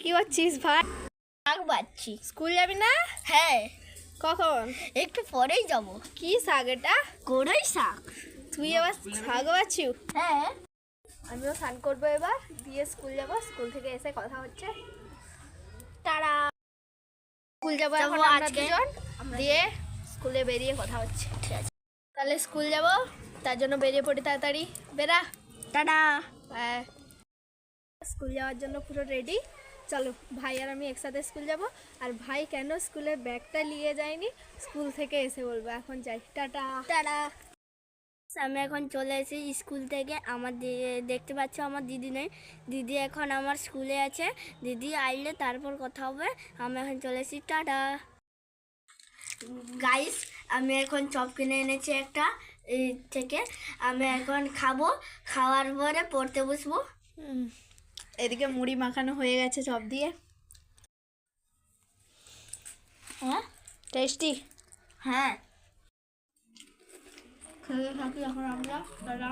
কি করছিস ভাই? শাক বাচ্ছি। স্কুল যাবি না? হ্যাঁ, কখন? একটু পরেই যাব। কি শাক এটা? কড়ই শাক। তুই আবার শাক বাচ্ছিস? হ্যাঁ, আমিও স্নান করবো এবার, দিয়ে স্কুল যাব। স্কুল থেকে এসে কথা হচ্ছে। তারা স্কুল যাবো এখন আমরা আজকে। দুজন, দিয়ে স্কুলে বেরিয়ে কথা হচ্ছে। ঠিক আছে, তাহলে স্কুল যাব, তার জন্য বেরিয়ে পড়ি তাড়াতাড়ি। বেরা। টাটা। হ্যাঁ, স্কুল যাওয়ার জন্য পুরো রেডি। চলো, ভাই আর আমি একসাথে স্কুল যাব। আর ভাই কেন স্কুলের ব্যাগটা নিয়ে যায়নি, স্কুল থেকে এসে বলবো। এখন যাই, টাটা। টাটা। আমি এখন চলে এসেছি স্কুল থেকে। আমার দেখতে পাচ্ছ আমার দিদি নেই। দিদি এখন আমার স্কুলে আছে। দিদি আইলে তারপর কথা হবে। আমি এখন চলে এসেছি, টাটা। গাইস, আমি এখন চপ কিনে এনেছি একটা এই থেকে। আমি এখন খাবো, খাওয়ার পরে পড়তে বসবো। এদিকে মুড়ি মাখানো হয়ে গেছে চপ দিয়ে। হ্যাঁ, টেস্টি। হ্যাঁ, খেয়ে থাকি এখন আমরা। টাটা।